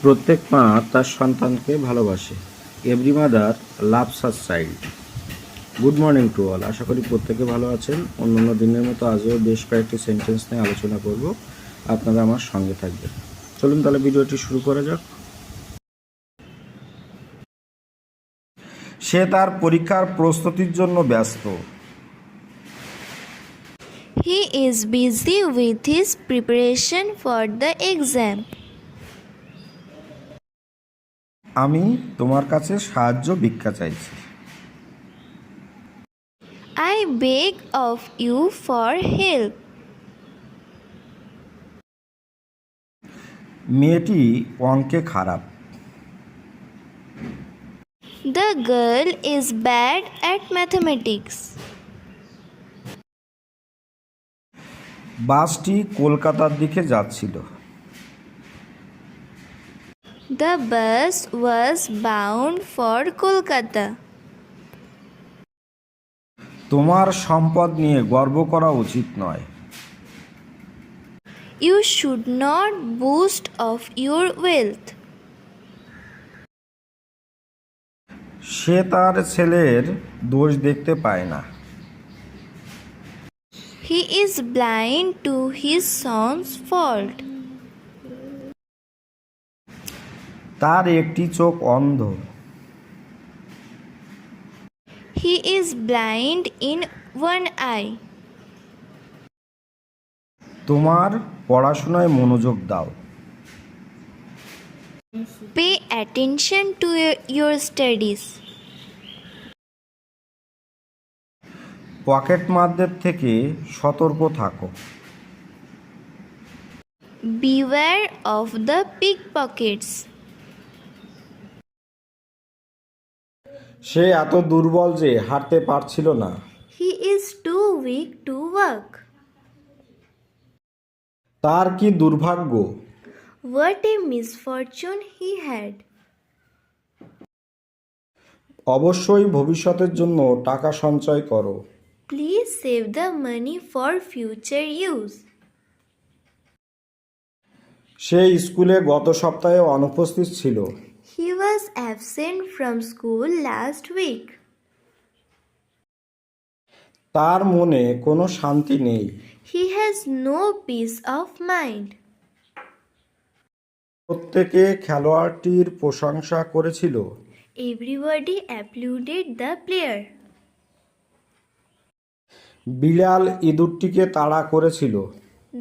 প্রত্যেক মা তার সন্তানকে ভালোবাসে। Every mother loves her child. Good morning to all. আশা করি প্রত্যেকে ভালো আছেন। অন্যান্য দিনের মতো আজও বেশ কয়েকটি সেন্টেন্স নিয়ে আলোচনা করব, আপনারা আমার সঙ্গে থাকবেন। চলুন তাহলে ভিডিওটি শুরু করা যাক। সে তার পরীক্ষার প্রস্তুতির জন্য ব্যস্ত। He is busy with his preparation for the exam. আমি তোমার কাছে সাহায্য ভিক্ষা চাইছি। I beg of you for help. মেয়েটি অঙ্কে খারাপ। The girl is bad at mathematics. বাসটি কলকাতার দিকে যাচ্ছিল। The bus was bound for Kolkata. তোমার সম্পদ নিয়ে গর্ব করা উচিত নয়। You should not boast of your wealth. সে তার ছেলের দোষ দেখতে পায় না। He is blind to his son's fault. তার একটি চোখ অন্ধ। He is blind in one eye. তোমার পড়াশোনায় মনোযোগ দাও। Pay attention to your studies. পকেটমারদের থেকে সতর্ক থাকো। Beware of the pickpockets. সে এত দুর্বল যে হাঁটতে পারছিল না। He is too weak to walk. তার কি দুর্ভাগ্য! What a misfortune he had. অবশ্যই ভবিষ্যতের জন্য টাকা সঞ্চয় করো। Please save the money for future use. সে স্কুলে গত সপ্তাহে অনুপস্থিত ছিল। He was absent from school last week. তার মনে কোনো শান্তি নেই। He has no peace of mind. প্রত্যেকে খেলোয়াড়টির প্রশংসা করেছিল। Everybody applauded the player. বিড়াল ইঁদুরটিকে তাড়া করেছিল।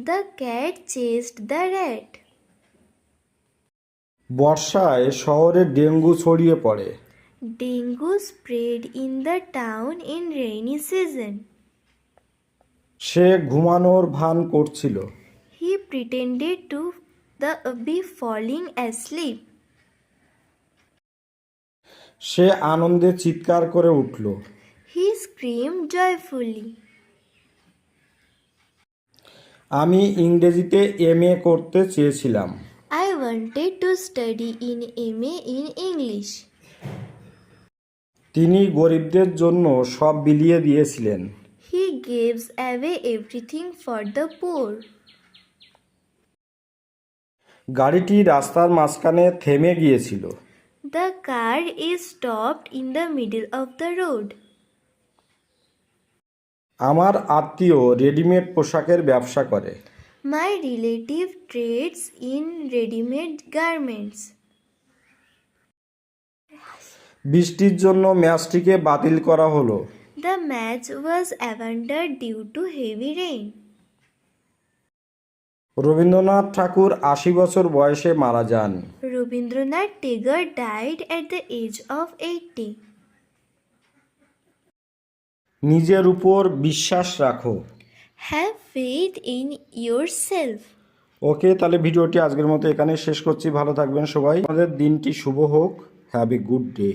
The cat chased the rat. বর্ষায় শহরে ডেঙ্গু ছড়িয়ে পড়ে। Dengue spread in the town in rainy season. সে ঘুমানোর ভান করছিল। He pretended to be falling asleep. সে আনন্দে চিৎকার করে উঠল। He screamed joyfully. আমি ইংরেজিতে এমএ করতে চেয়েছিলাম। I wanted to study in MA in English. তিনি গরিবদের জন্য সব বিলিয়ে দিয়েছিলেন। He gives away everything for the poor. গাড়িটি রাস্তার মাঝখানে থেমে গিয়েছিল। The car is stopped in the middle of the road. আমার আত্মীয় রেডিমেড পোশাকের ব্যবসা করে। My relative trades in ready-made garments. বৃষ্টির জন্য ম্যাচটিকে বাতিল করা হলো। The match was abandoned due to heavy rain. Rabindranath ঠাকুর ৮০ বছর বয়সে মারা যান। Rabindranath Tagore died at the age of 80. নিজের উপর বিশ্বাস রাখো। Have faith in yourself. ওকে, তাহলে ভিডিওটি আজকের মতো এখানে শেষ করছি। ভালো থাকবেন সবাই। আমাদের দিনটি শুভ হোক। Have a good day.